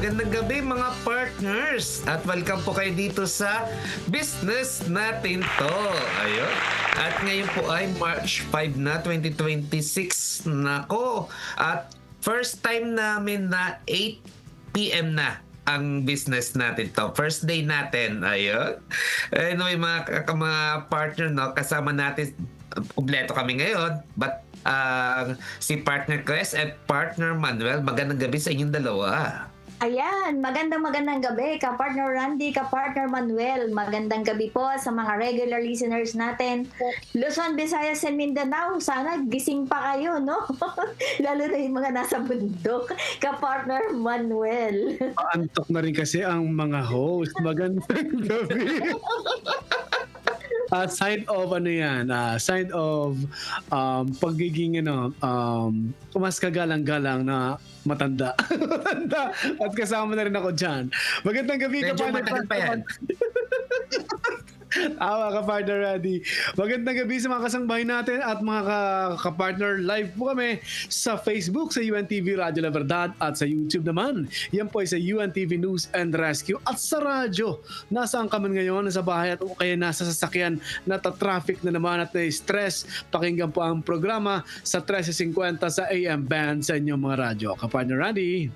magandang gabi mga partners at welcome po kayo dito sa business natin to. Ayun. At ngayon po ay March 5 na 2026 nako. At first time namin na 8 p.m. na ang business natin to. First day natin. Ayun. Anyway, mga partner, no, kasama natin, kumpleto kami ngayon. But si partner Chris at partner Manuel, magandang gabi sa inyong dalawa. Ayan, magandang gabi, ka-partner Randy, ka-partner Manuel. Magandang gabi po sa mga regular listeners natin. Luzon, Visayas, and Mindanao, sana gising pa kayo, no? Lalo na yung mga nasa bundok, ka-partner Manuel. Antok na rin kasi ang mga host. Magandang gabi. Sign of ano yan, sign of pagiging mas kagalang-galang na matanda. At kasama na rin ako dyan. Magandang gabi, Medyo matagal pa yan. Awa ka, partner Randy. Magandang gabi sa mga kasangbahay natin at mga ka-partner. Live po kami sa Facebook, sa UNTV Radio La Verdad at sa YouTube naman. Yan po ay sa UNTV News and Rescue at sa radyo. Nasaan ka man ngayon? Nasa bahay at o kaya nasa sasakyan, nata-traffic na naman at na-stress. Pakinggan po ang programa sa 1350 sa AM band sa inyong mga radyo. Ka-partner Randy.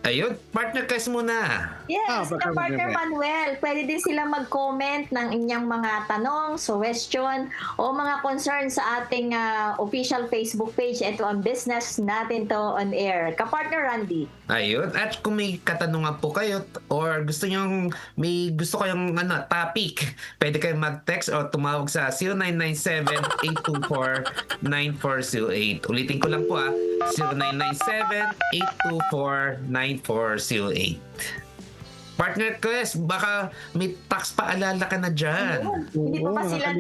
Ayun, partner Chris muna. Yes, ka-partner okay. Manuel, pwede din sila mag-comment ng inyong mga tanong, suggestion, o mga concern sa ating official Facebook page. Ito ang business natin to on air. Ka-partner Randy. Ayun, at kung may katanungan po kayo or gusto kayong topic, pwede kayong mag-text o tumawag sa 0997-824-9408. Ulitin ko lang po 0997-824-9408. Partner Chris, baka may tax paalala ka na dyan. Hindi pa ba sila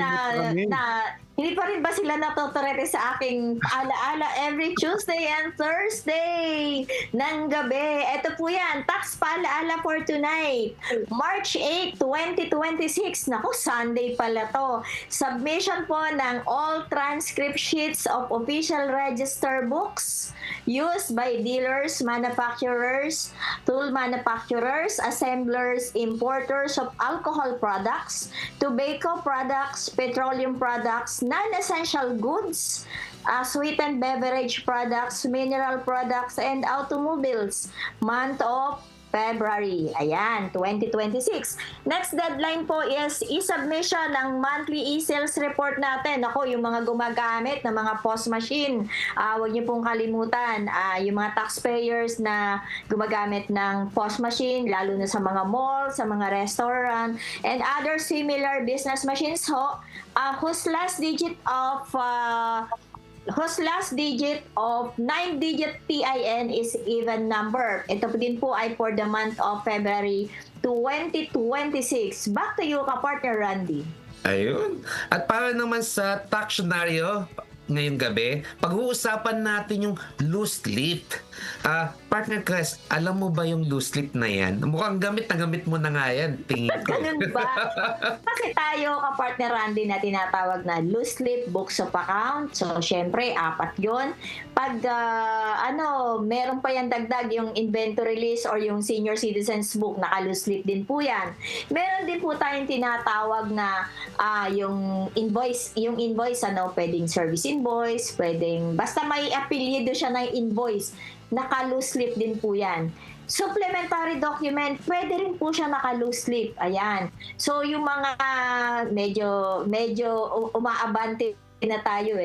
hindi pa rin ba sila natuturete sa aking alaala every Tuesday and Thursday ng gabi? Ito po yan, tax paalaala for tonight. March 8, 2026. Naku, Sunday pala to. Submission po ng all transcript sheets of official register books used by dealers, manufacturers, tool manufacturers, assemblers, importers of alcohol products, tobacco products, petroleum products, non-essential goods, sweetened beverage products, mineral products, and automobiles. Month of February. Ayan, 2026. Next deadline po is i-submission ng monthly e-sales report natin. Ako, yung mga gumagamit ng mga POS machine, huwag niyo pong kalimutan. Yung mga taxpayers na gumagamit ng POS machine, lalo na sa mga mall, sa mga restaurant, and other similar business machines ho, whose last digit of 9-digit PIN is even number. Ito din po ay for the month of February 2026. Back to you, ka-partner Randy. Ayun. At para naman sa tax scenario ngayong gabi, pag-uusapan natin yung loose slip. Partner Chris, alam mo ba yung loose slip na yan? Mukhang gamit mo na nga yan. Tingin ko. Ganun ba? Kasi tayo, ka-partner Randy, na tinatawag na loose slip books of account. So, syempre, 4 yun. Pag, meron pa yan dagdag, yung inventory list or yung senior citizens book, naka-loose slip din po yan. Meron din po tayong tinatawag na yung invoice, pwedeng service invoice, pwedeng, basta may apelyido siya na invoice, naka-loose slip din po yan. Supplementary document, pwede rin po siya naka-loose slip. Ayan. So, yung mga medyo umaabante na tayo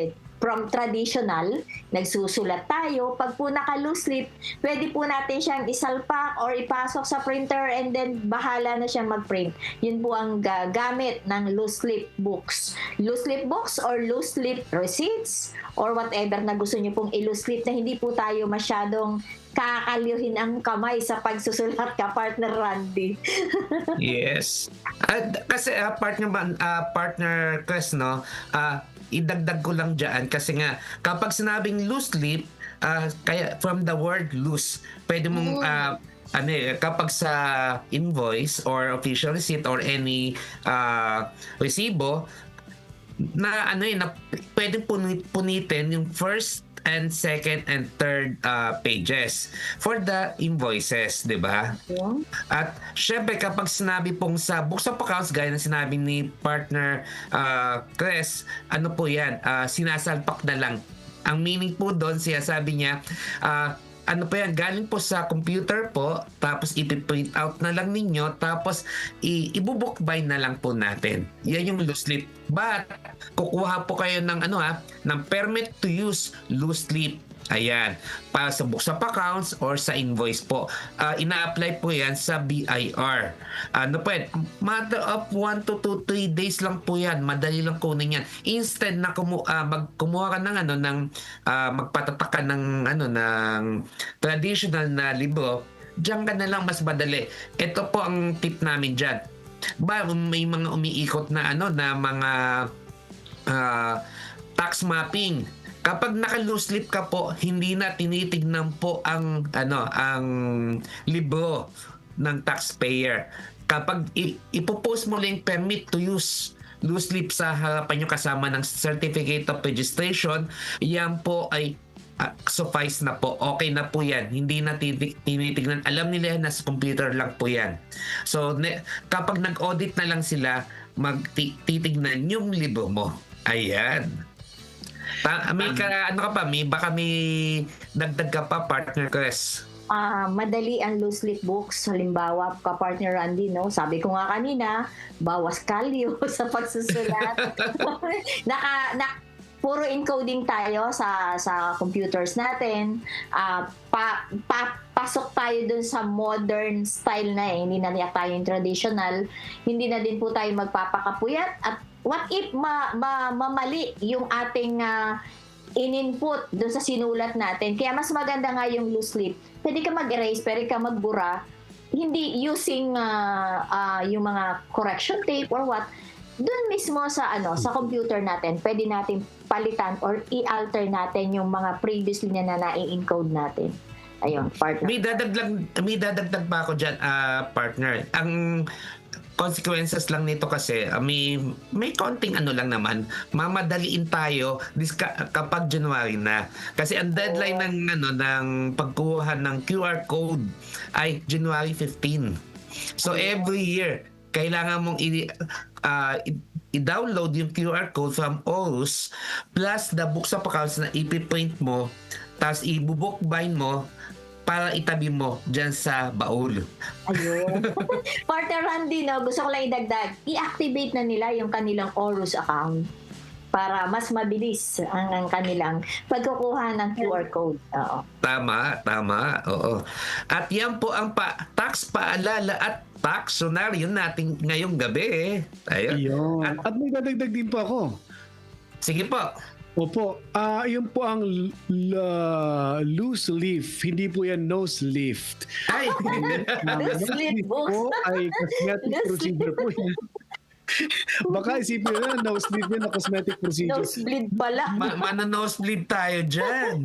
from traditional, nagsusulat tayo. Pag po naka-loose slip, pwede po natin siyang isalpak or ipasok sa printer and then bahala na siyang mag-print. Yun po ang gamit ng loose slip books. Loose slip books or loose slip receipts or whatever na gusto niyo pong i-loose slip na hindi po tayo masyadong kakalyuhin ang kamay sa pagsusulat, ka partner Randy. Yes. At kasi partner Chris, no, idagdag ko lang dyan kasi nga kapag sinabing loose slip, kaya from the word loose, pwede mong kapag sa invoice or official receipt or any resibo na na pwedeng punitin yung first and second and third pages for the invoices, di ba? Yung At syempre kapag sinabi pong sa books of accounts, gaya ng sinabi ni partner Chris, ano po yan, sinasalpak na lang. Ang meaning po doon, siya sabi niya, ano po yan, galing po sa computer po, tapos ipiprint out na lang ninyo, tapos ibubookbind na lang po natin. Yan yung loose leaf. But, kukuha po kayo ng ng permit to use loose leaf. Ayan, para sa books of accounts or sa invoice po. Ina-apply po yan sa BIR. Ano po yan? Matter of 1 to 3 days lang po yan. Madali lang kunin yan. Instead na kumuha ka ng magpatatak ka ng traditional na libro, diyan ka na lang mas madali. Ito po ang tip namin diyan. May mga umiikot na mga tax mapping. Kapag naka-loose leaf ka po, hindi na tinitignan po ang libro ng taxpayer. Kapag ipopost mo lang permit to use loose leaf sa harapan nyo kasama ng certificate of registration, yan po ay suffice na po. Okay na po yan. Hindi na tinitignan. Alam nila yan, nasa computer lang po yan. So, kapag nag-audit na lang sila, titignan yung libro mo. Ayan. Baka may dagdag ka pa, partner Chris? Madali ang loose leaf books. Halimbawa, ka-partner Randy, no? Sabi ko nga kanina, bawas kalyo sa pagsusulat. Puro encoding tayo sa computers natin. Pasok tayo dun sa modern style na Hindi na tayo yung traditional. Hindi na din po tayo magpapakapuyat. At what if mamali yung ating in-input dun sa sinulat natin? Kaya mas maganda nga yung loose leaf. Pwede ka mag-erase, pwede ka magbura. Hindi using yung mga correction tape or what. Doon mismo sa computer natin, pwede natin palitan or i-alter natin yung mga previously na nai-encode natin. Ayun, partner. May dadagdag pa ako dyan, partner. Ang consequences lang nito kasi may konting lang naman, mamadaliin tayo kapag January na. Kasi ang deadline ng pagkuha ng QR code ay January 15. So every year kailangan mong i-download yung QR code from ORUS plus the books of accounts na ipiprint mo, tapos i-bookbind mo para itabi mo dyan sa baul. Ayun. Partner Randy, gusto ko lang idagdag. I-activate na nila yung kanilang ORUS account para mas mabilis ang kanilang pagkukuha ng QR code. Oo. Tama. Oo. At yan po ang tax paalala at taxonaryo natin ngayong gabi. Ayun. At may dadagdag din po ako. Sige po. Opo, yun po ang loose leaf, hindi po yan nose lift. Ay! Loose leaf books. Po ay cosmetic procedure po yan. Baka isipin na nosebleed yun na cosmetic procedure. Nosebleed pala. Nosebleed tayo dyan.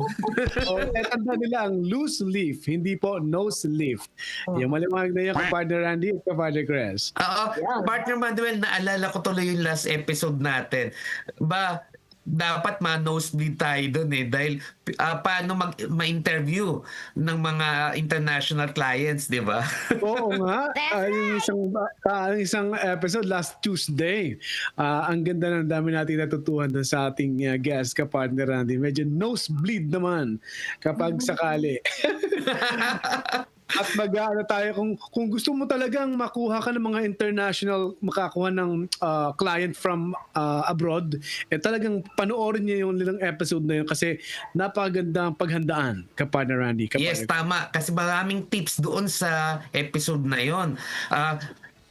Tanda nila ang loose leaf, hindi po nose lift. Yung malimag na yan kay Partner Randy at kay Partner Chris. Oo. Partner Manuel, naalala ko tuloy yung last episode natin. Dapat ma-nosebleed tayo doon dahil paano ma-interview ng mga international clients, di ba? Oo nga. Yung isang episode last Tuesday. Ang ganda ng dami natin natutuhan doon sa ating guest, ka-partner Randy. Medyo nosebleed naman kapag sakali. At tayo kung gusto mo talagang makuha ka ng mga makakuha ng client from abroad, talagang panoorin niya yung nilang episode na yun kasi napakagandang paghandaan, ka-partner Randy. Yes, tama. Kasi maraming tips doon sa episode na yun.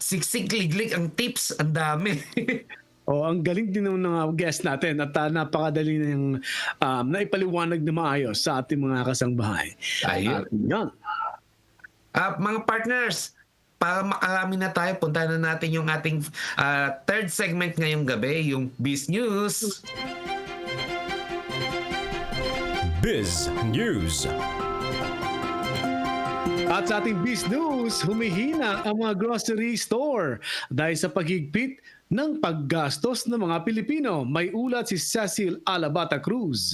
Siksik, liglig ang tips, ang dami. Ang galing din ng mga guest natin at napakadali na yung naipaliwanag na maayos sa ating mga kasangbahay. Ayun. Yan. Mga partners, para makarami na tayo, punta na natin yung ating third segment ngayong gabi, yung Biz News. Biz News. At sa ating Biz News, humihina ang mga grocery store dahil sa paghigpit ng paggastos ng mga Pilipino. May ulat si Cecil Alabata Cruz.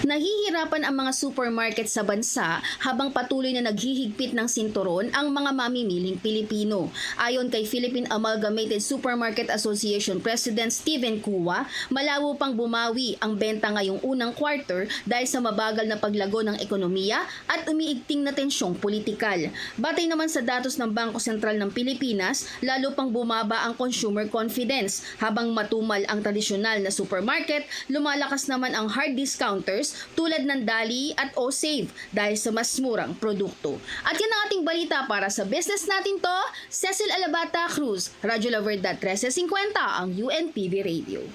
Nahihirapan ang mga supermarket sa bansa habang patuloy na naghihigpit ng sinturon ang mga mamimiling Pilipino. Ayon kay Philippine Amalgamated Supermarket Association President Steven Kua, malabo pang bumawi ang benta ngayong unang quarter dahil sa mabagal na paglago ng ekonomiya at umiigting na tensyong politikal. Batay naman sa datos ng Bangko Sentral ng Pilipinas, lalo pang bumaba ang consumer confidence. Habang matumal ang tradisyonal na supermarket, lumalakas naman ang hard discounters tulad ng Dali at O-Save dahil sa mas murang produkto. At yan ang ating balita para sa business natin to. Cecil Alabata Cruz, Radyo La Verdad 1350, ang UNTV Radio.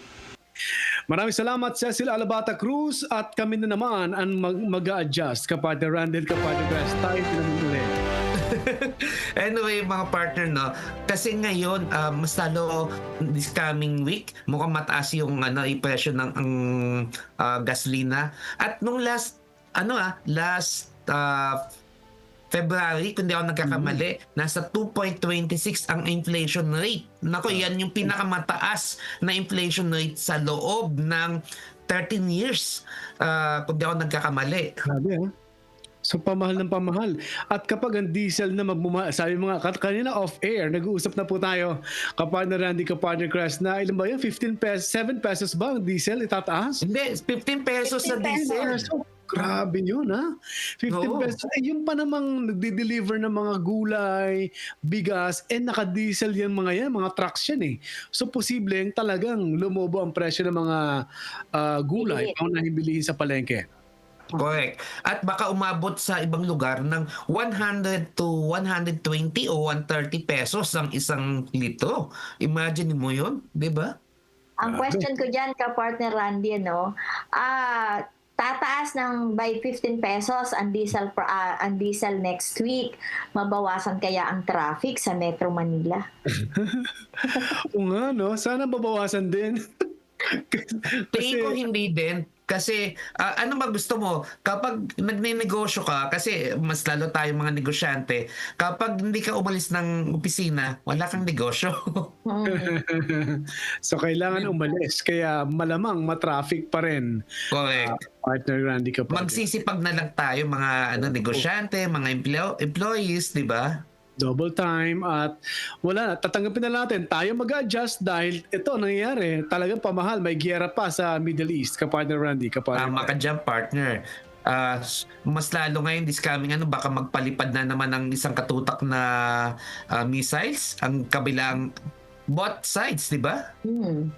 Maraming salamat, Cecil Alabata Cruz, at kami na naman ang mag-a-adjust. Kapatid Randall, kapatid Grace, tayo pinamuli. Anyway, mga partner, no, kasi ngayon mas lalo this coming week mukhang mataas yung yung presyo ng gasolina, at nung last February, kung di ako nagkakamali, nasa 2.26 ang inflation rate. Nako, yan yung pinakamataas na inflation rate sa loob ng 13 years, kung di ako nagkakamali. Grabe, ha? So, pamahal ng pamahal. At kapag ang diesel na magmumahal, sabi mga kanina off-air, nag-uusap na po tayo, kapartner Randy, kapartner Crash, na ilan ba yan? 15 pesos, 7 pesos ba ang diesel itataas? Hindi, 15 pesos sa diesel. Grabe yun, ha? 15 Oo. pesos. Eh, yung pa namang nagdi-deliver ng mga gulay, bigas, naka-diesel yan mga trucks yan eh. So, posibleng talagang lumobo ang presyo ng mga gulay, pangunahing bilihin sa palengke. Correct. At baka umabot sa ibang lugar ng 100 to 120 o 130 pesos ang isang litro. Imagine mo yun, di ba? Ang question ko dyan, ka-partner Randy, tataas ng by 15 pesos ang diesel next week. Mabawasan kaya ang traffic sa Metro Manila? O nga, no? Sana mabawasan din. Tingin ko hindi din. Kasi ano ba gusto mo? Kapag nagne-negosyo ka, kasi mas lalo tayong mga negosyante, kapag hindi ka umalis ng opisina, wala kang negosyo. So, kailangan umalis. Kaya malamang matraffic pa rin. Correct. Partner Randy, kapatid. Magsisipag na lang tayo mga negosyante, mga employees, di ba? Double time, at wala na, tatanggapin na natin. Tayo mag-adjust dahil ito nangyayari. Talagang pamahal. May giyera pa sa Middle East, kapartner Randy. Tama ka dyan, partner. Mas lalo ngayon this coming baka magpalipad na naman ng isang katutak na missiles ang kabilang both sides, di ba?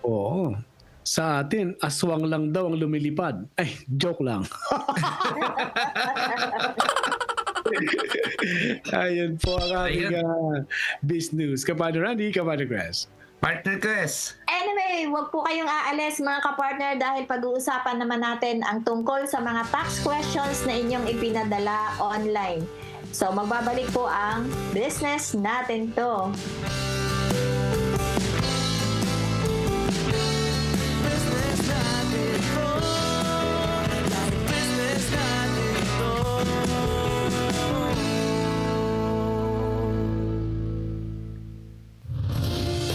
Oo. Sa atin, aswang lang daw ang lumilipad. Ay, joke lang. Ayun po ang aming business. Kapadre Randy, Kapadre Grace. Partner Chris. Anyway, wag po kayong aalis mga kapartner dahil pag-uusapan naman natin ang tungkol sa mga tax questions na inyong ipinadala online. So magbabalik po ang business natin to.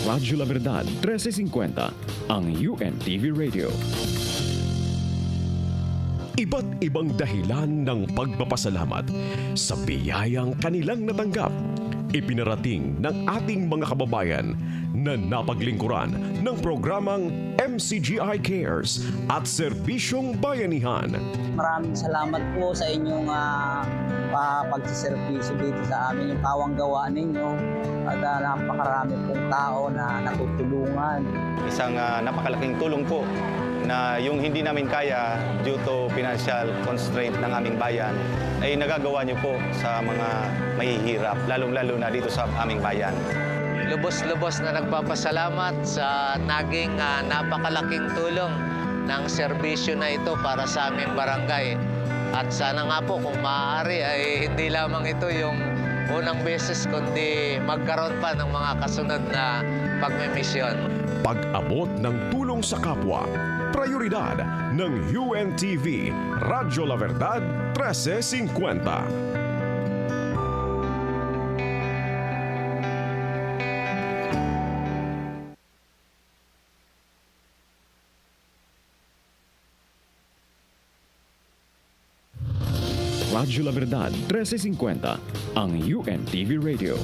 Radyo La Verdad 1350, ang UNTV Radio. Iba't ibang dahilan ng pagpapasalamat sa biyayang kanilang natanggap, ipinarating ng ating mga kababayan na napaglingkuran ng programang MCGI Cares at Serbisyong Bayanihan. Maraming salamat po sa inyong pagsiservisyo dito sa amin, yung kawang gawa ninyo, at napakarami pong tao na natutulungan. Isang napakalaking tulong po na yung hindi namin kaya due to financial constraint ng aming bayan ay nagagawa niyo po sa mga mahihirap, lalong-lalo na dito sa aming bayan. Lubos-lubos na nagpapasalamat sa naging napakalaking tulong ng serbisyo na ito para sa aming barangay. At sana nga po kung maaari ay hindi lamang ito yung unang beses kundi magkaroon pa ng mga kasunod na pagmimisyon. Pag-abot ng tulong sa kapwa, prioridad ng UNTV, Radyo La Verdad 1350. Radyo La Verdad 1350, ang UNTV Radio.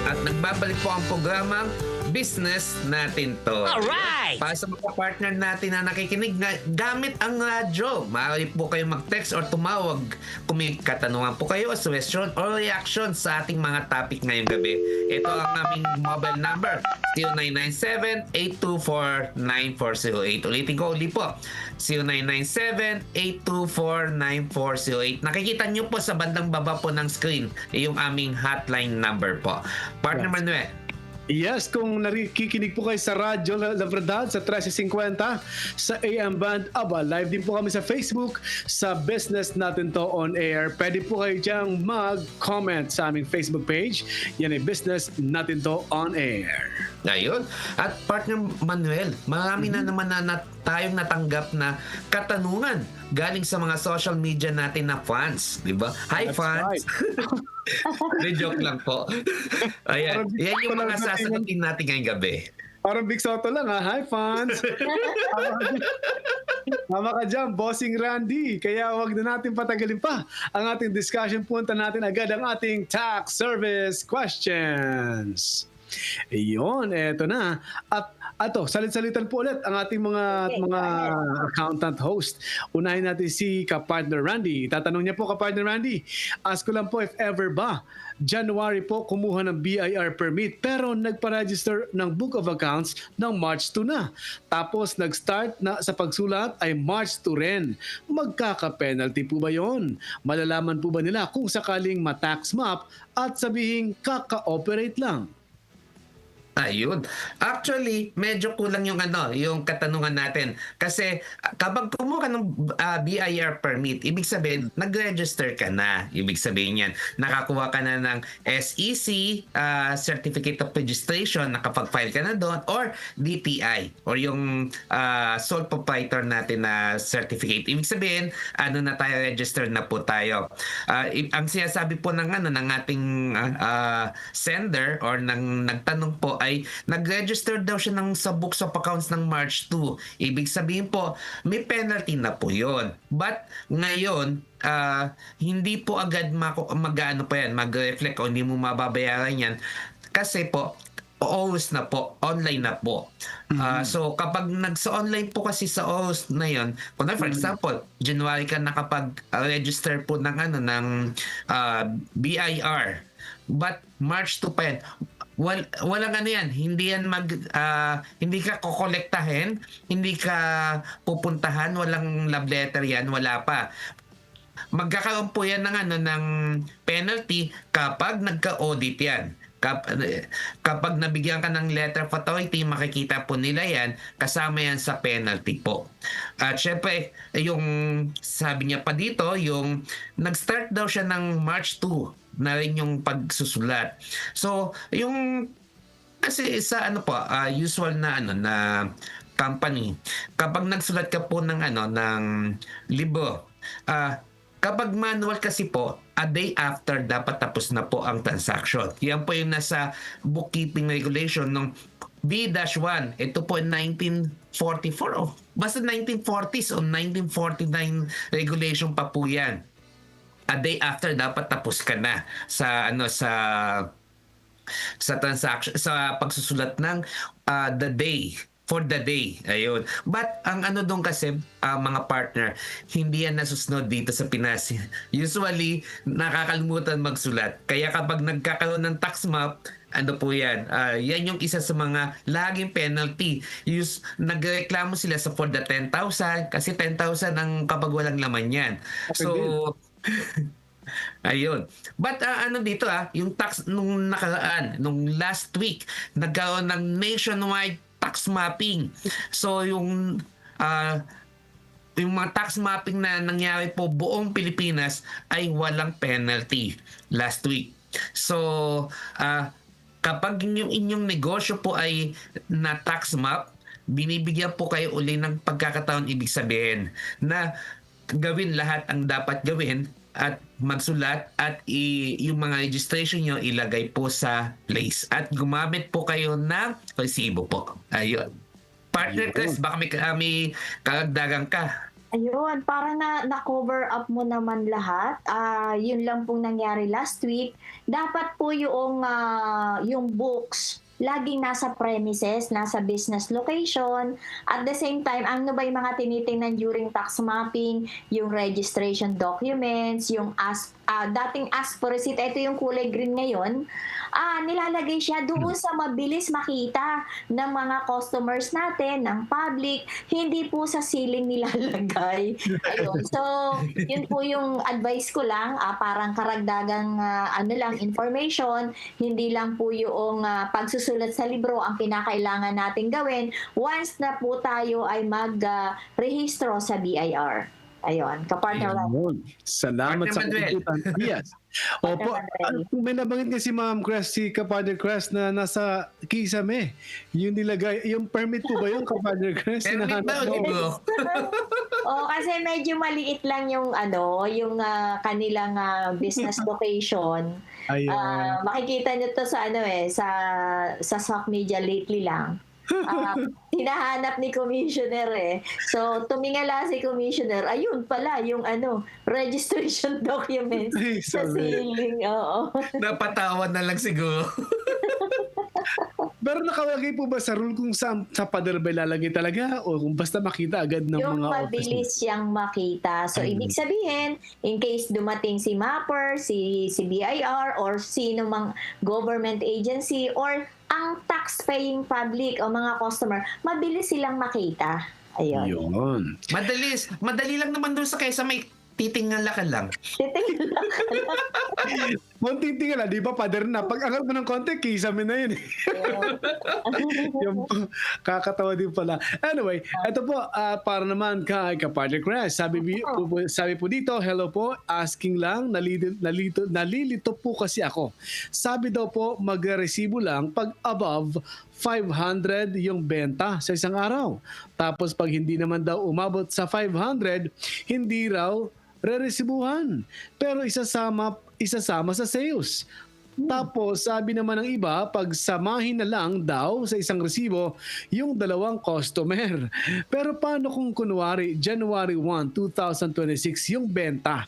At nagbabalik po ang programang Business Natin To. Alright! Para sa mga partner natin na nakikinig na gamit ang radyo, maaari po kayo mag-text or tumawag kung may katanungan po kayo, suggestion or reaction sa ating mga topic ngayong gabi. Ito ang aming mobile number, 0997-824-9408. Ulitin ko ulit po, 0997-824-9408. Nakikita nyo po sa bandang baba po ng screen yung aming hotline number po. Partner Manuel. Yes, kung nakikinig po kayo sa Radyo La Verdad sa 1350 sa AM Band, live din po kami sa Facebook sa Business Natin To On Air. Pwede po kayo diyang mag-comment sa aming Facebook page. Yan ay Business Natin To On Air. Ayun. At partner Manuel, marami na naman na tayong natanggap na katanungan galing sa mga social media natin na fans. Diba? Hi, That's fans! May joke lang po. Ayan. Yan yung mga sasagutin natin ngayong gabi. Parang Big Soto lang ha. Hi, fans! Tama ka dyan, Bossing Randy. Kaya wag na natin patagalin pa ang ating discussion. Punta natin agad ang ating tax service questions. Iyon, eto na. At ato, salit-salitan po ulit ang ating mga accountant host. Unahin natin si Kapartner Randy. Tatanong niya po, Kapartner Randy, ask ko lang po if ever ba, January po kumuha ng BIR permit pero nagpa-register ng Book of Accounts ng March 2 na. Tapos nag-start na sa pagsulat ay March 2 rin. Magkaka-penalty po ba yon? Malalaman po ba nila kung sakaling ma-tax map at sabihin kaka-operate lang? Ayun. Actually, medyo kulang yung yung katanungan natin. Kasi kapag kumuha ka ng BIR permit, ibig sabihin, nag-register ka na. Ibig sabihin yan, nakakuha ka na ng SEC, Certificate of Registration, nakapag-file ka na doon, or DTI, or yung sole proprietor natin na certificate. Ibig sabihin, na tayo, registered na po tayo. Ang sinasabi po ng ating sender or ng nagtanong po ay nag-register daw siya sa books of accounts ng March 2. Ibig sabihin po, may penalty na po yun. But ngayon, hindi po agad mag-reflect o hindi mo mababayaran yan. Kasi po, OWS na po, online na po. So kapag nagsa-online po kasi sa OWS na yon, kung for example, January ka nakapag-register po ng BIR, but March 2 pa yan, walang yan, hindi yan hindi ka kokolektahin, hindi ka pupuntahan, walang love letter yan, wala pa. Magkakaroon po yan ng penalty kapag nagka-audit yan. Kapag nabigyan ka ng letter of authority, makikita po nila yan, kasama yan sa penalty po. At syempre, yung sabi niya pa dito, yung nag-start daw siya ng March 2 na rin yung pagsusulat. So, yung kasi sa usual na na company, kapag nagsulat ka po ng libro, kapag manual kasi po, a day after dapat tapos na po ang transaction. Yan po yung nasa bookkeeping regulation ng B-1. Ito po 1944 basta 1940s o 1949 regulation pa po yan. A day after dapat tapos ka na sa transaction, sa pagsusulat ng for the day. Ayun. But ang doon kasi mga partner, hindi yan nasusunod dito sa Pinas. Usually nakakalimutan magsulat. Kaya kapag nagkakaroon ng tax map, po yan. Yan yung isa sa mga laging penalty. Nagreklamo sila for the 10,000 kasi 10,000 ang kapag walang laman yan. So ayun. But dito yung tax nung nakaraan, nung last week, nagkaroon ng nationwide tax mapping. So yung mga tax mapping na nangyari po buong Pilipinas ay walang penalty last week. So kapag yung inyong negosyo po ay na tax map, binibigyan po kayo uli ng pagkakataon, ibig sabihin na gawin lahat ang dapat gawin at magsulat at yung mga registration nyo ilagay po sa place. At gumamit po kayo ng resibo po. Ayun. Partner Chris, baka may karagdagan ka. Ayun, para na-cover up mo naman lahat. Yun lang pong nangyari last week. Dapat po yung books laging nasa premises, nasa business location. At the same time, ano ba yung mga tinitingnan during tax mapping, yung registration documents, yung dating ask for receipt, ito yung kulay green ngayon, nilalagay siya doon sa mabilis makita ng mga customers natin, ng public, hindi po sa ceiling nilalagay. Ayun. So, yun po yung advice ko lang, parang karagdagang information, hindi lang po yung pagsusulat sa libro ang pinakailangan natin gawin once na po tayo ay mag-rehistro sa BIR. Ayun, kapartner lang. Ayun. Salamat sa Partner Manuel. kagutan. Yes. Opo, kung may nabanggit nga si Ma'am Crest, si Kapartner Crest na nasa Kisame, yung nilagay, yung permit po ba yun, Kapartner Crest? Permit ba o libro? Kasi medyo maliit lang yung kanilang business location. Ayun. Makikita nyo to sa sa SOC Media lately lang. Hinahanap ni Commissioner So, tumingala si Commissioner. Ayun pala, yung registration documents Ay, sa sabi. ceiling. Oo. Napatawan na lang siguro. Pero nakalagay po ba sa rule kung sa pader ba ilalagay talaga o kung basta makita agad ng Yung mga mabilis siyang makita. So, ibig sabihin, in case dumating si MAPPER, si BIR, or sino mang government agency, or ang tax-paying public o mga customer, mabilis silang makita. Ayun. Yun. Madali lang naman doon sa kaysa may titingnan ka lang. Titingnan lang. Munting tingala, di ba, pader na. Pag angat mo ng konti, Kisame na yun. Yung kakatawa din pala. Anyway, ito po, para naman kay Kapartner Crest. Sabi po dito, hello po, asking lang, nalilito po kasi ako. Sabi daw po, mag-resibo lang pag above 500 yung benta sa isang araw. Tapos pag hindi naman daw umabot sa 500, hindi raw re-resibuhan. Pero isasama sa sales. Tapos sabi naman ng iba, pagsamahin na lang daw sa isang resibo yung dalawang customer. Pero paano kung kunwari January 1, 2026 yung benta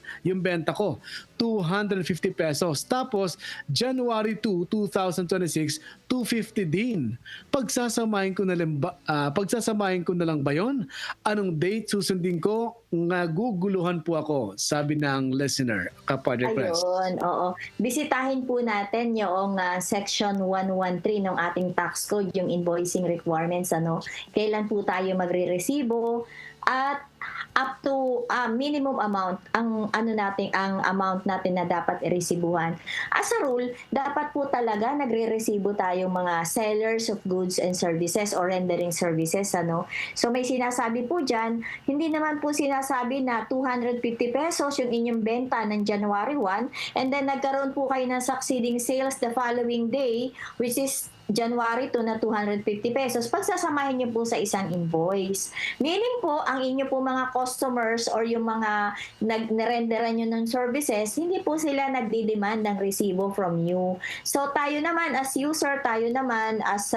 ko 250 pesos. Tapos January 2, 2026 250 din. Pagsasamahin ko na lang ba yun? Anong date susundin ko? Naguguluhan po ako, sabi ng listener, Kapartner Crest. Ayun, oo. Bisitahin po natin yung section 113 ng ating tax code, yung invoicing requirements. Kailan po tayo magre-resibo at up to minimum amount ang amount natin na dapat iresibuhan. As a rule, dapat po talaga nagre-resibo tayo mga sellers of goods and services or rendering services. So may sinasabi po dyan, hindi naman po sinasabi na 250 pesos yung inyong benta ng January 1 and then nagkaroon po kayo ng succeeding sales the following day, which is January 2 na 250 pesos, pagsasamahin niyo po sa isang invoice. Meaning po, ang inyo po mga customers or yung mga nag-renderan nyo ng services, hindi po sila nagdi-demand ng resibo from you. So tayo naman as user, tayo naman as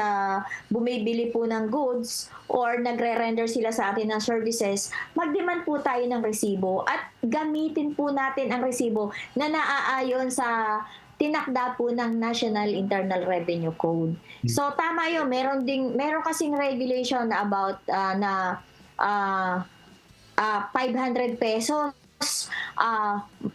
bumibili po ng goods or nagre-render sila sa atin ng services, mag-demand po tayo ng resibo at gamitin po natin ang resibo na naaayon sa tinakda po ng National Internal Revenue Code. So tama yun, meron kasing regulation na about 500 pesos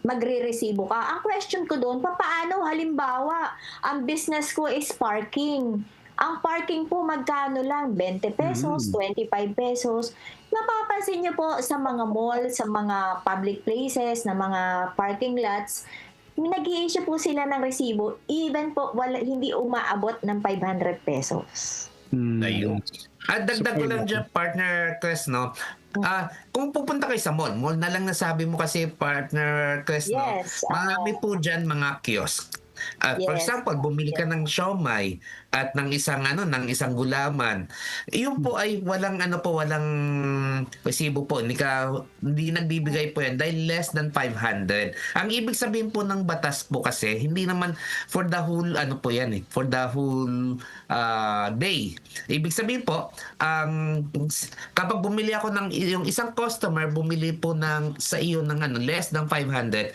magre-resibo ka. Ang question ko doon, paano halimbawa ang business ko is parking. Ang parking po magkano lang? 20 pesos, 25 pesos. Mapapansin niyo po sa mga mall, sa mga public places, na mga parking lots, nag-i-issue po sila ng resibo even po hindi umaabot ng 500 pesos. Ayun. At dagdag ko lang dyan, Partner Chris, kung pupunta kayo sa mall na lang nasabi mo kasi, Partner Chris, Yes, marami po dyan mga kiosk. For Yes. example, bumili ka ng siomai at ng isang gulaman. Yun po ay walang resibo po. Hindi nagbibigay po yan dahil less than 500. Ang ibig sabihin po ng batas po kasi hindi naman for the whole for the whole day. Ibig sabihin po, kapag bumili ako yung isang customer bumili po sa iyo ng less than 500,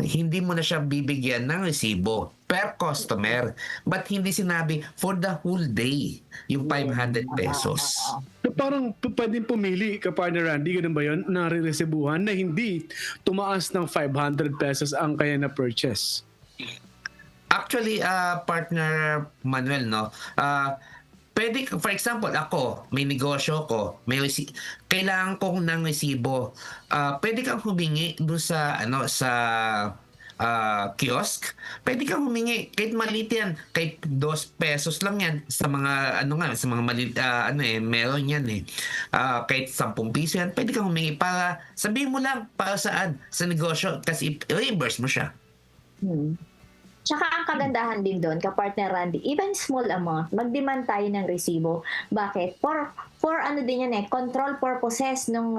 hindi mo na siya bibigyan ng resibo per customer. But hindi sinabi for the whole day yung 500 pesos. So parang pwedeng pumili ka, partner Randy, ganun ba yun, na re-resibuhan na hindi tumaas ng 500 pesos ang kaya na purchase? Actually, partner Manuel, pwede, for example, ako, may negosyo ko, kailangan kong ng resibo. Pwede kang humingi doon sa kiosk. Pwede kang humingi kahit maliit yan, kahit 2 pesos lang yan sa mga sa mga maliit meron yan kahit 10 piso yan, pwede kang humingi para sabihin mo lang para saan sa negosyo kasi i-reimburse mo siya. Tsaka ang kagandahan din doon, ka-partner Randy, even small amount, mag-demand tayo ng resibo. Bakit? For din yan control purposes nung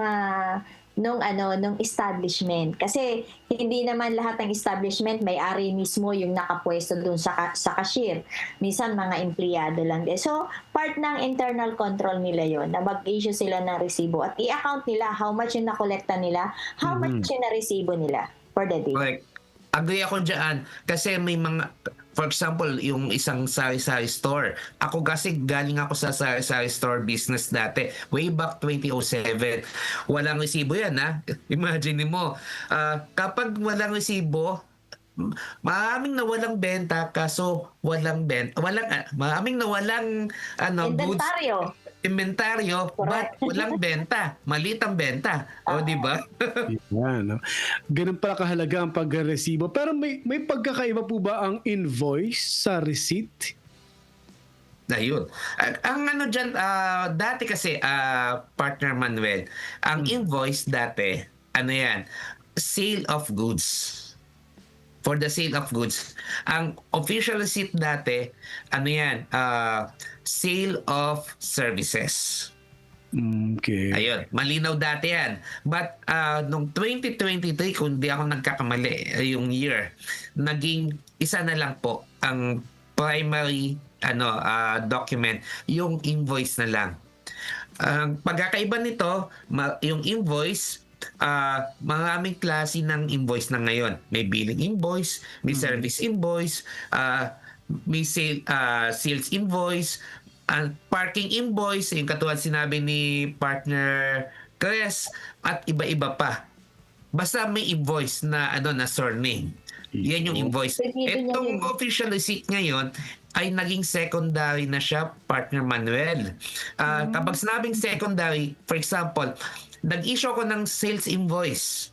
establishment. Kasi hindi naman lahat ng establishment may-ari mismo yung nakapwesto doon sa cashier. Minsan mga empleyado lang din. So, part ng internal control nila yon na mag-issue sila ng resibo at i-account nila how much yung nakolekta nila, how much yung na-resibo nila for the day. Correct. Agree ako dyan. Kasi may for example, yung isang sari-sari store. Ako kasi galing ako sa sari-sari store business dati. Way back 2007. Walang resibo yan, ha? Imagine mo. Kapag walang resibo, maraming nawalang benta kaso maraming nawalang Inventaryo. inventaryo, but walang benta. Maliit ang benta. O, di ba? Yan. Ganun pala kahalaga ang pag-resibo. Pero may pagkakaiba po ba ang invoice sa receipt? Ayun. Ang dyan, dati kasi, partner Manuel, ang invoice dati, sale of goods. For the sale of goods. Ang official receipt dati, sale of services. Okay. Ayun, malinaw dati yan. But nung 2023, kung di ako nagkakamali, yung year, naging isa na lang po ang primary document, yung invoice na lang. Ang pagkakaiba nito, yung invoice, maraming klase ng invoice na ngayon. May billing invoice, may service invoice, may sales invoice, parking invoice, yung katulad sinabi ni partner Chris, at iba-iba pa. Basta may invoice na na surname. Yan yung invoice. Itong official receipt ngayon ay naging secondary na siya, partner Manuel. Kapag sinabing secondary, for example, nag-issue ko ng sales invoice.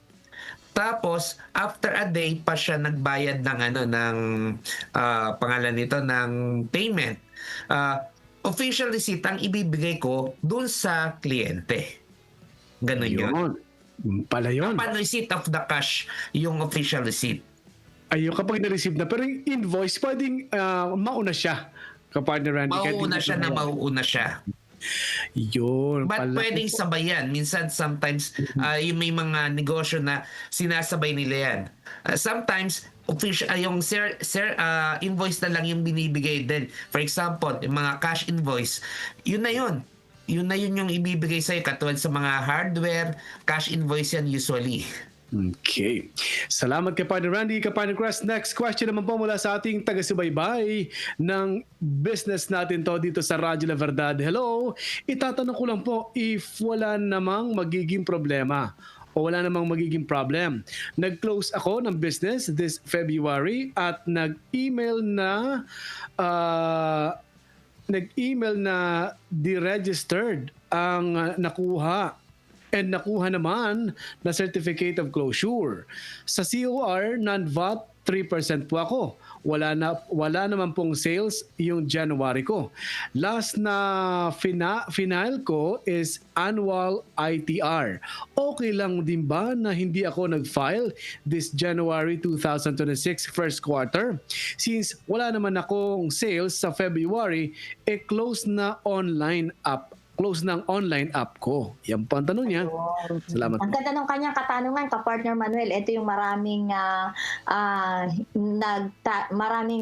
Tapos, after a day pa siya nagbayad ng pangalan nito, ng payment. Official receipt ang ibibigay ko dun sa kliyente. Ganun yun. Pala yun. Kapag receipt of the cash, yung official receipt. Ayun, kapag na-receive na. Pero yung invoice, pwedeng mauna siya. Kapartner Randy. Mauuna siya. Yun. But pwedeng sabayan. Minsan, sometimes, yung may mga negosyo na sinasabay nila yan. Sometimes, official, yung invoice na lang yung binibigay din. For example, yung mga cash invoice, yun na yun. Yun na yun yung ibibigay sa'yo. Katulad sa mga hardware, cash invoice yan usually. Okay. Salamat kay Partner Randy, kay Partner Chris. Next question naman po mula sa ating taga-subaybay ng business natin to dito sa Radyo La Verdad. Hello, itatanong ko lang po if wala namang magiging problema o wala namang magiging problem. Nag-close ako ng business this February at nag-email na deregistered ang nakuha naman na certificate of closure. Sa COR, non-VAT 3% po ako. wala naman pong sales yung January ko. Last na final ko is annual ITR. Okay lang din ba na hindi ako nag-file this January 2026 first quarter? Since wala naman akong sales sa February, close na ang online app ko. Yan po ang tanong niya. Salamat. Ang ganda ng kanyang katanungan, ka-partner Manuel. Ito yung maraming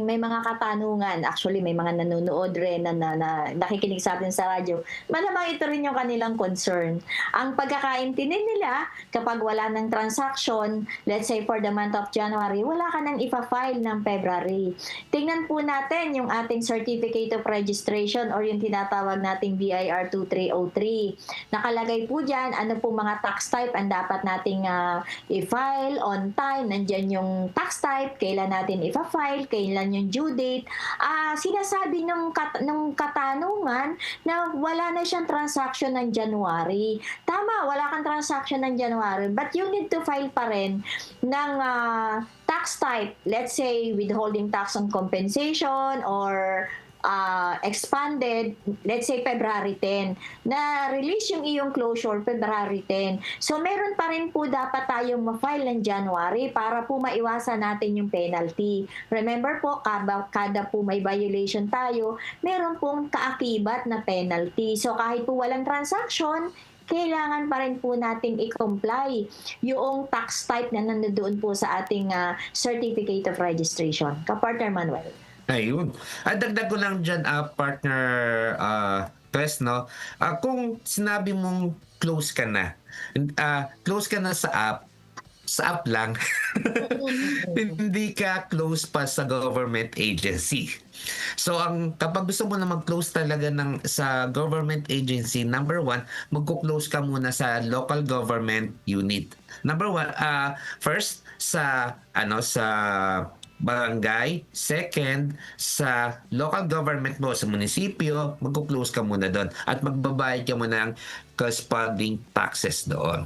may mga katanungan. Actually, may mga nanonood rin na nakikinig sa atin sa radyo. Malamang ito rin yung kanilang concern. Ang pagkakaintindi nila, kapag wala ng transaction, let's say for the month of January, wala ka nang ipa-file ng February. Tingnan po natin yung ating Certificate of Registration or yung tinatawag nating BIR 2303. Nakalagay po dyan, ano po mga tax type ang dapat nating i-file on time. Nandyan yung tax type, kailan natin ipa-file, kailan yung due date. Sinasabi ng katanungan na wala na siyang transaction ng January. Tama, wala kang transaction ng January, but you need to file pa rin ng tax type. Let's say withholding tax on compensation or expanded, let's say February 10, na release yung iyong closure February 10. So meron pa rin po dapat tayong ma-file ng January para po maiwasan natin yung penalty. Remember po, kada po may violation tayo, meron pong kaakibat na penalty. So kahit po walang transaction, kailangan pa rin po natin i-comply yung tax type na nandoon po sa ating Certificate of Registration. Ka-partner Manuel. Ayun. Dagdag ko lang dyan, partner Chris, no? Kung sinabi mong close ka na sa app lang, hindi ka close pa sa government agency. So kapag gusto mo na mag-close talaga sa government agency, number 1, magko-close ka muna sa local government unit. Number 1, first sa barangay, second sa local government mo sa munisipyo, magko-close ka muna doon at magbabayad ka muna ng corresponding taxes doon.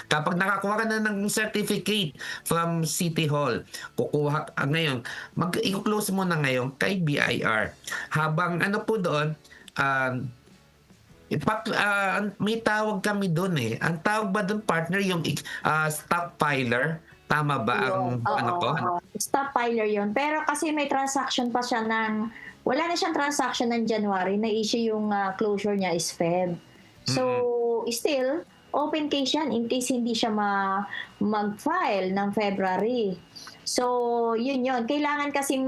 Kapag nakakuha ka na ng certificate from City Hall, i-close mo na ngayon kay BIR. Habang po doon, may tawag kami doon eh. Ang tawag ba doon, partner, yung stockpiler? Tama ba ang ko? Stop filer yun. Pero kasi may transaction pa siya wala na siyang transaction ng January, na-issue yung closure niya is Feb. So, still, open case yan in case hindi siya mag-file ng February. So, yun. Kailangan kasing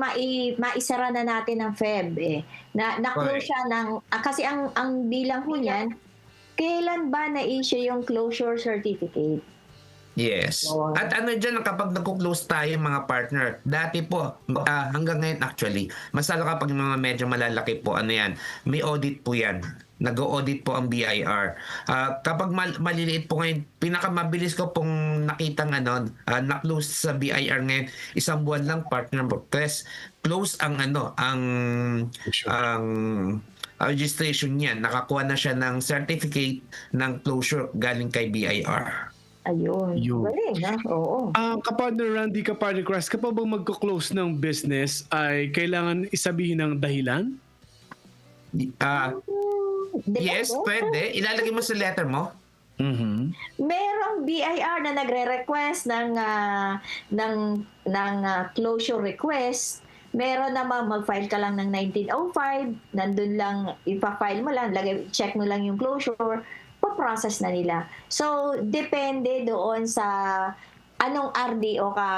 maisara na natin ng Feb eh. Na-close siya kasi ang bilang po niyan, kailan ba na-issue yung closure certificate? Yes. At dyan, kapag nagko-close tayo mga partner, dati po, hanggang ngayon actually, masalo kapag mga medyo malalaki po, may audit po yan. Nag-audit po ang BIR. Kapag maliliit po ngayon, pinakamabilis ko pong nakitang na-close sa BIR ngayon, isang buwan lang, partner, close ang registration niyan. Nakakuha na siya ng certificate ng closure galing kay BIR. Ayun. Galing, ha? Oo. Kapartner Randy, kapartner Chris, kapag magko-close ng business, ay kailangan isabihin ng dahilan? Yes, pwede. Ilalagay mo sa letter mo. Mm-hmm. Merong BIR na nagre-request ng closure request. Meron naman mag-file ka lang ng 1905, nandun lang, ipa-file mo lang, check mo lang yung closure, pa-process na nila. So, depende doon sa anong RDO ka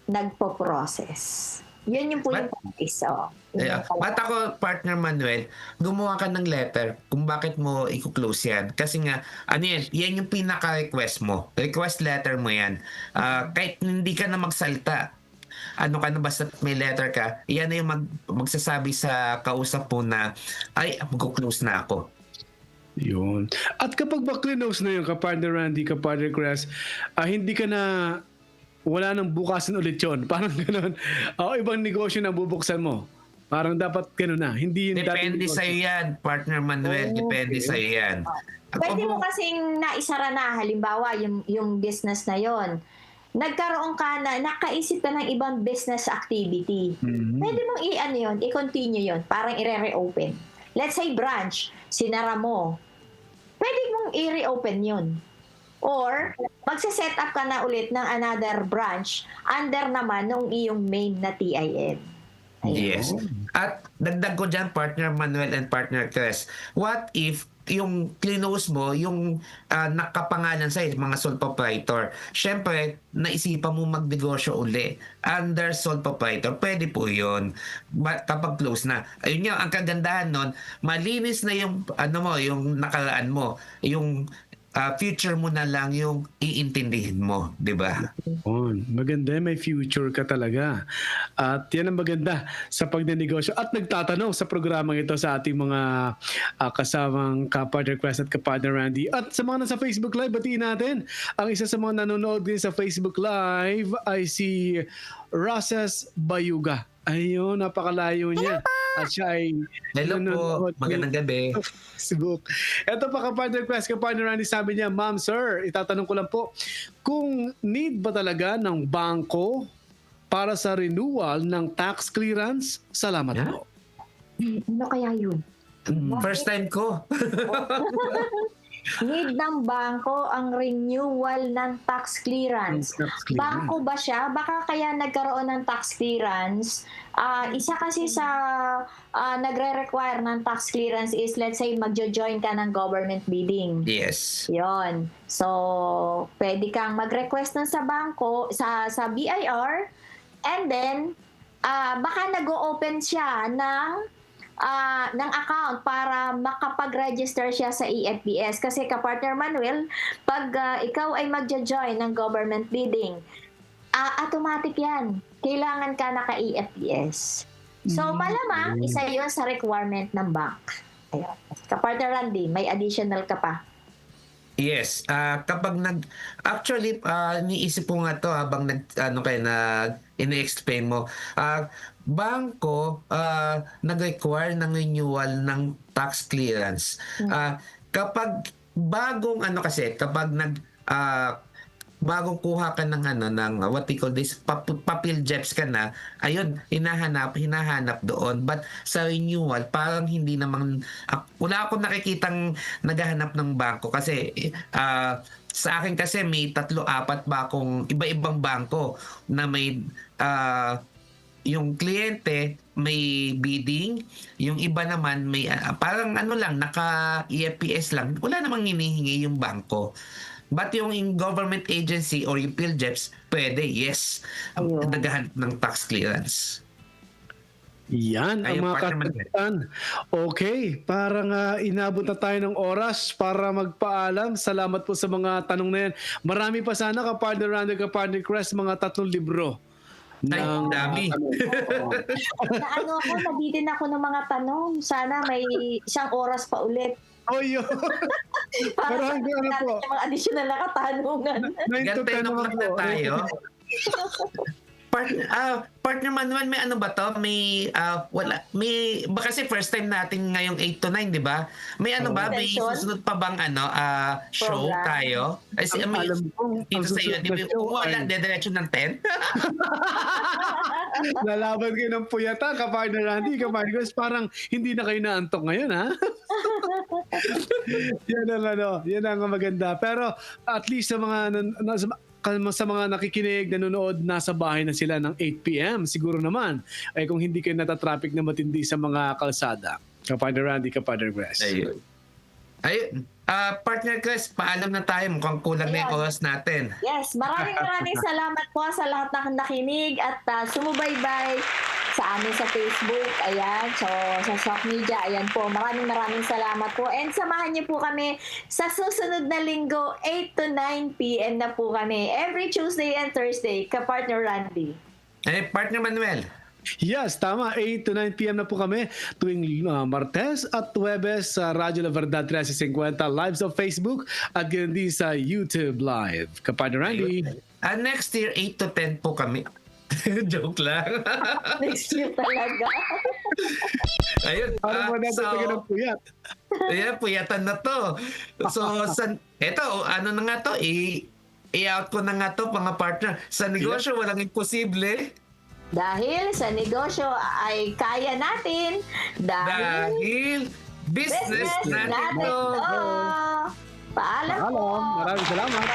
nagpo-process. Yun yung po yung practice. At ako, partner Manuel, gumawa ka ng letter kung bakit mo i-close yan. Kasi nga, yan yung pinaka-request mo. Request letter mo yan. Kahit hindi ka na magsalta, basta may letter ka, yan na yung magsasabi sa kausap po na, mag-close na ako. Yun. At kapag ba-close na yung kapartner Randy, kapartner Chris, hindi ka na, wala nang bukasan ulit yun. Parang gano'n. Ibang negosyo na bubuksan mo. Parang dapat gano'n na. Hindi yung depende sa'yo yan, partner Manuel. Depende sa'yo yan. Pwede mo kasing naisara na, halimbawa, yung business na yon nagkaroon ka na, nakaisip ka ng ibang business activity. Pwede mong i-continue yun, parang i-reopen. Let's say branch, sinara mo. Pwede mong i-reopen yun. Or, magse-set up ka na ulit ng another branch under naman ng iyong main na TIN. Yes. At dagdag ko dyan, partner Manuel and partner Chris, what if yung clinose mo, yung nakapangalan sa mga sole proprietor, syempre, naisipan mo magnegosyo uli under sole proprietor, pwede po yun kapag close na. Ayun nga, ang kagandahan nun, malinis na yung, yung nakaraan mo, yung future mo na lang yung iintindihin mo, di ba? Maganda, may future ka talaga. At yan ang maganda sa pagnenegosyo. At nagtatanong sa programang ito sa ating mga kasamang ka-partner Quest at ka-partner Randy. At sa mga nasa Facebook Live, batiin natin. Ang isa sa mga nanonood din sa Facebook Live ay si Roses Bayuga. Ayun, napakalayo niya. At siya ay Hello po, magandang gabi. Facebook. Ito pa ka-partner Quest, ka-partner Randy, sabi niya, Ma'am, Sir, itatanong ko lang po, kung need ba talaga ng bangko para sa renewal ng tax clearance? Salamat Yeah. po. Ano kaya yun? First time ko. Need ng bangko ang renewal ng tax clearance. Bangko ba siya? Baka kaya nagkaroon ng tax clearance. Isa kasi sa nagre-require ng tax clearance is, let's say, magjo-join ka ng government bidding. Yes. Yon. So, pwede kang mag-request nun sa bangko, sa BIR, and then, baka nag-o-open siya ng account para makapag-register siya sa EFPS. Kasi ka-partner Manuel, pag ikaw ay magja-join ng government bidding, automatic yan. Kailangan ka naka-EFPS. So, malamang isa yun sa requirement ng bank. Ayun. Ka-partner Randy, may additional ka pa. Yes, kapag actually niisip ko nga to habang ini-explain mo. Bangko nag-require ng renewal ng tax clearance. Kapag bagong bagong kuha ka ng what we call this papel jebs ka na, ayun, hinahanap doon. But sa renewal, parang hindi namang wala akong nakikitang naghahanap ng bangko kasi sa akin kasi may 3-4 ba akong iba-ibang bangko na may yung kliyente may bidding, yung iba naman may parang naka-EFPS lang, wala namang hinihingi yung bangko. But yung in government agency or yung PhilJeps, pwede, yes, naghahanap ng tax clearance. Yan ang Ayun, mga partner kapitan. Okay, parang inabot na tayo ng oras para magpaalam. Salamat po sa mga tanong na yan. Marami pa sana ka-partner Randy, ka-partner Crest, mga 3 libro. Ay, dami. Nabitin ako ng mga tanong. Sana may 1 oras pa ulit. Oh, yun. Para Parang sa ano po. mga additional na katanungan. 9 to 10 Gantay na naman na po. tayo. Partner Manuel, may ano ba to? May ba kasi first time natin ngayong 8 to 9, di ba? May ano ba? May Session? susunod pa bang show Program? tayo? Ay, may Alam ko, dito sa iyo, di ba? Wala, dediretso ng 10? Lalaban kayo ng puyata, ka-partner Randy, ka-partner Crest. Parang hindi na kayo naantok ngayon, ha? Yan ang maganda. Pero at least sa mga nakikinig, nanonood, nasa bahay na sila ng 8 p.m. Siguro naman, ay kung hindi kayo natatraffic na matindi sa mga kalsada. Ka-partner Randy, ka-partner Crest. Ayun. Partner Chris, paalam na tayo. Mukhang kulang na yung oras natin. Yes, maraming salamat po sa lahat ng nakinig at sumubaybay sa amin sa Facebook. Ayan, so sa Sock Media, ayan po. Maraming salamat po. And samahan niyo po kami sa susunod na linggo, 8 to 9 p.m. na po kami. Every Tuesday and Thursday, ka-partner Randy. Partner Manuel. Yes, tama. 8 to 9 p.m. na po kami tuwing Martes at Huwebes sa Radyo La Verdad 1350 live sa Facebook at ganun din sa YouTube Live. Kapadre Randy. Next year, 8 to 10 po kami. Joke lang. Next year talaga. Ayun. Parang wala So, talaga ng puyat. ayan, puyatan na to. So, eto, ano na nga to, I-out ko na nga to, mga partner. Sa negosyo, walang imposible. Dahil sa negosyo ay kaya natin. Dahil Business natin natin to. to. Paalam po. Paalam. Maraming salamat.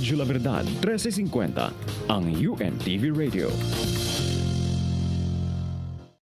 Radyo La Verdad 1350, ang UNTV Radio.